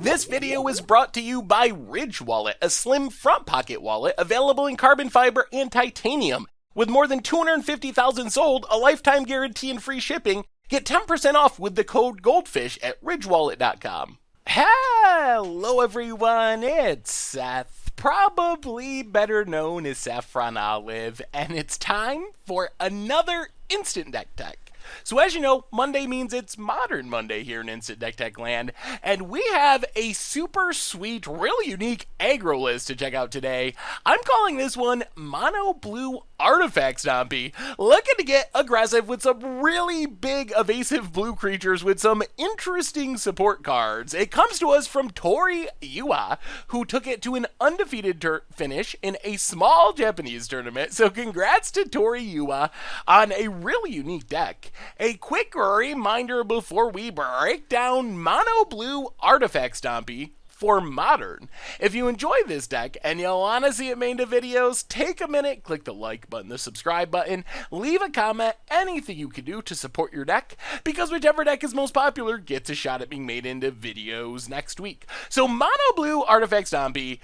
This video is brought to you by Ridge Wallet, a slim front pocket wallet available in carbon fiber and titanium. With more than 250,000 sold, a lifetime guarantee and free shipping, get 10% off with the code GOLDFISH at ridgewallet.com. Hello everyone, it's Seth, probably better known as Saffron Olive, and it's time for another Instant Deck Tech. So as you know, Monday means it's Modern Monday here in Instant Deck Tech land, and we have a super sweet, really unique aggro list to check out today. I'm calling this one Mono Blue Artifact Stompy, looking to get aggressive with some really big evasive blue creatures with some interesting support cards. It comes to us from Tori Yua, who took it to an undefeated finish in a small Japanese tournament, so congrats to Tori Yua on a really unique deck. A quick reminder before we break down Mono Blue Artifact Stompy for Modern. If you enjoy this deck and you want to see it made into videos, take a minute, click the like button, the subscribe button, leave a comment, anything you can do to support your deck, because whichever deck is most popular gets a shot at being made into videos next week. So Mono Blue Artifact Stompy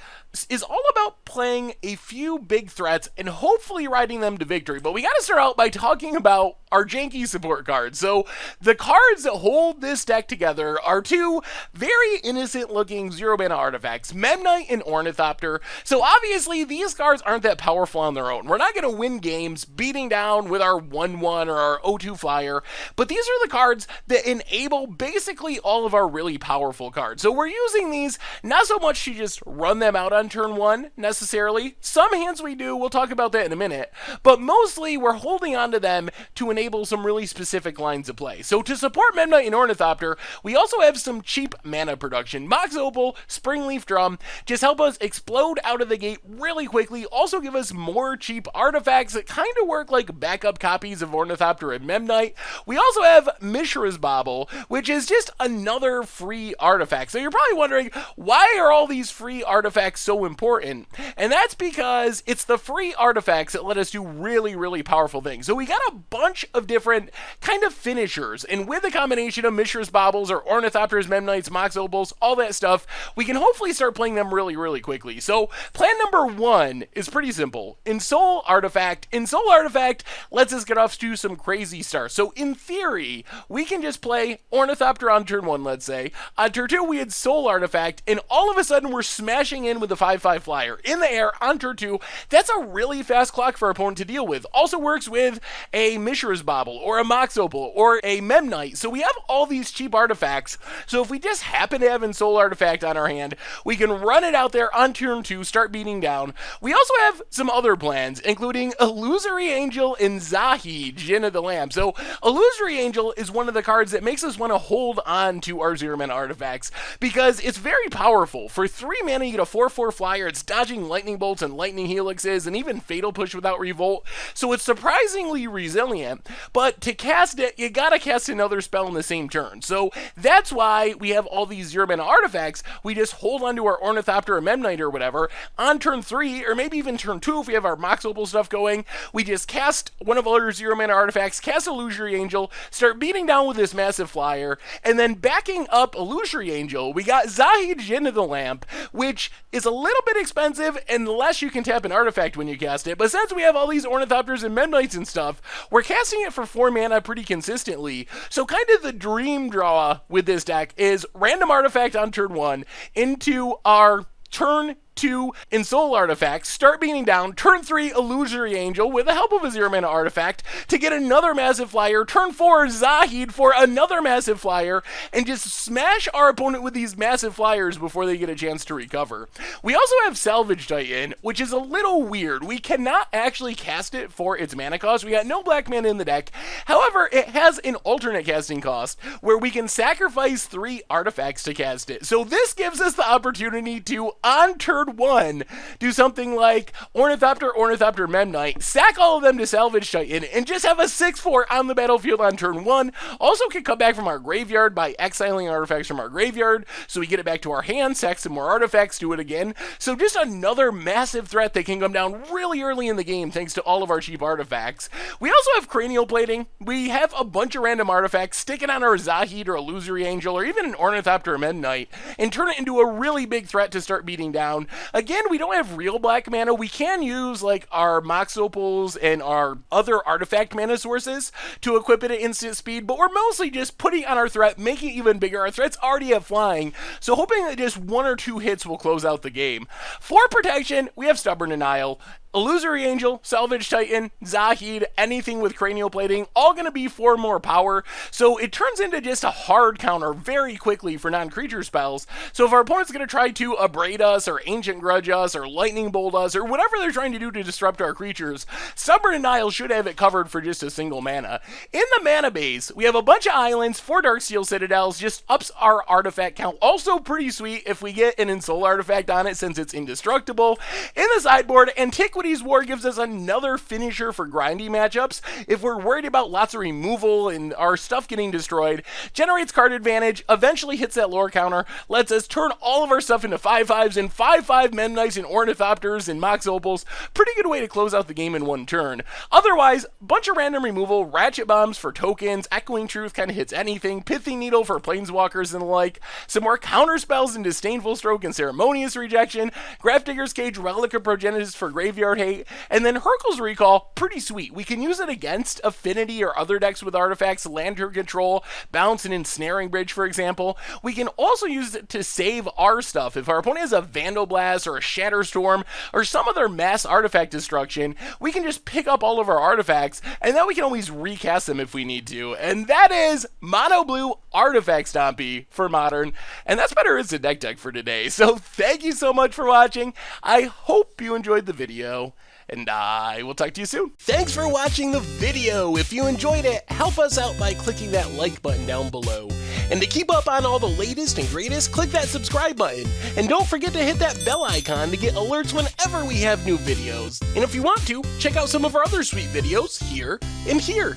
is all about playing a few big threats and hopefully riding them to victory, but we got to start out by talking about our janky support cards. So the cards that hold this deck together are two very innocent looking 0-mana artifacts, Memnite and Ornithopter. So obviously these cards aren't that powerful on their own. We're not going to win games beating down with our 1-1 or our 0-2 flyer, but these are the cards that enable basically all of our really powerful cards. So we're using these not so much to just run them out on turn 1 necessarily. Some hands we do, we'll talk about that in a minute, but mostly we're holding on to them to enable some really specific lines of play. So to support Memnite and Ornithopter, we also have some cheap mana production. Mox Opal, Springleaf Drum, just help us explode out of the gate really quickly, also give us more cheap artifacts that kind of work like backup copies of Ornithopter and Memnite. We also have Mishra's Bauble, which is just another free artifact. So you're probably wondering, why are all these free artifacts so important? And that's because it's the free artifacts that let us do really, really powerful things. So we got a bunch of different kind of finishers, and with a combination of Mishra's Baubles or Ornithopters, Memnites, Mox Opals, all that stuff, we can hopefully start playing them really, really quickly. So plan number 1 is pretty simple. Ensoul Artifact. Ensoul Artifact lets us get off to some crazy starts. So in theory, we can just play Ornithopter on turn 1, let's say. On turn 2, we had Soul Artifact, and all of a sudden we're smashing in with a 5/5 flyer in the air on turn 2. That's a really fast clock for our opponent to deal with. Also works with a Mishra's Bauble or a Mox Opal or a Memnite. So we have all these cheap artifacts. So if we just happen to have Ensoul Artifact on our hand, we can run it out there on turn 2, start beating down. We also have some other plans, including Illusory Angel and Zahid, Djinn of the Lamb. So Illusory Angel is one of the cards that makes us want to hold on to our 0-mana artifacts because it's very powerful. For 3 mana, you get a 4/4 flyer. It's dodging lightning bolts and lightning helixes and even fatal push without revolt. So it's surprisingly resilient, but to cast it, you gotta cast another spell in the same turn. So that's why we have all these 0-mana artifacts. We just hold on to our Ornithopter or Memnite or whatever. On turn 3, or maybe even turn 2, if we have our Mox Opal stuff going, we just cast one of our 0-mana artifacts, cast Illusory Angel, start beating down with this massive flyer, and then backing up Illusory Angel, we got Zahid, Djinn of the Lamp, which is a little bit expensive unless you can tap an artifact when you cast it, but since we have all these Ornithopters and Memnites and stuff, we're casting it for 4 mana pretty consistently. So kind of the dream draw with this deck is random artifact on turn 1 into our turn 2 Ensoul Artifact, start beating down, turn 3 Illusory Angel with the help of a 0-mana artifact to get another massive flyer, turn 4 Zahid for another massive flyer, and just smash our opponent with these massive flyers before they get a chance to recover. We also have Salvage Titan, which is a little weird. We cannot actually cast it for its mana cost. We got no black mana in the deck. However, it has an alternate casting cost where we can sacrifice 3 artifacts to cast it. So this gives us the opportunity to, on turn turn 1, do something like Ornithopter, Ornithopter, Memnite, sack all of them to Salvage Titan, and just have a 6-4 on the battlefield on turn 1. Also can come back from our graveyard by exiling artifacts from our graveyard, so we get it back to our hand, sack some more artifacts, do it again. So just another massive threat that can come down really early in the game thanks to all of our cheap artifacts. We also have cranial plating. We have a bunch of random artifacts, stick it on our Zahid or Illusory Angel or even an Ornithopter or Memnite, and turn it into a really big threat to start beating down. Again, we don't have real black mana. We can use like our Mox Opals and our other artifact mana sources to equip it at instant speed, but we're mostly just putting on our threat, making it even bigger. Our threats already have flying, so hoping that just 1 or 2 hits will close out the game. For protection, we have Stubborn Denial, Illusory Angel, Salvage Titan, Zahid, anything with cranial plating, all going to be 4 more power, so it turns into just a hard counter very quickly for non-creature spells. So if our opponent's going to try to abrade us, or Ancient Grudge us, or Lightning Bolt us, or whatever they're trying to do to disrupt our creatures, Stubborn Denial should have it covered for just a single mana. In the mana base, we have a bunch of islands, 4 Darksteel Citadels, just ups our artifact count. Also pretty sweet if we get an Ensoul artifact on it since it's indestructible. In the sideboard, Antiquity's War gives us another finisher for grindy matchups. If we're worried about lots of removal and our stuff getting destroyed, generates card advantage, eventually hits that lore counter, lets us turn all of our stuff into 5/5s and 5/5 Memnites and Ornithopters and Mox Opals. Pretty good way to close out the game in 1 turn. Otherwise, bunch of random removal, Ratchet Bombs for tokens, Echoing Truth kind of hits anything, Pithing Needle for Planeswalkers and the like, some more counter spells in Disdainful Stroke and Ceremonious Rejection, Grafdigger's Cage, Relic of Progenitus for Graveyard Hate, and then Hurkyl's Recall, pretty sweet. We can use it against Affinity or other decks with artifacts, Lantern Control, Bounce and Ensnaring Bridge, for example. We can also use it to save our stuff. If our opponent has a Vandal Blast or a Shatterstorm or some other mass artifact destruction, we can just pick up all of our artifacts, and then we can always recast them if we need to. And that is Mono Blue Artifact Stompy for Modern, and that's better as a deck for today. So thank you so much for watching. I hope you enjoyed the video, and I will talk to you soon. Thanks for watching the video. If you enjoyed it, help us out by clicking that like button down below. And to keep up on all the latest and greatest, click that subscribe button. And don't forget to hit that bell icon to get alerts whenever we have new videos. And if you want to, check out some of our other sweet videos here and here.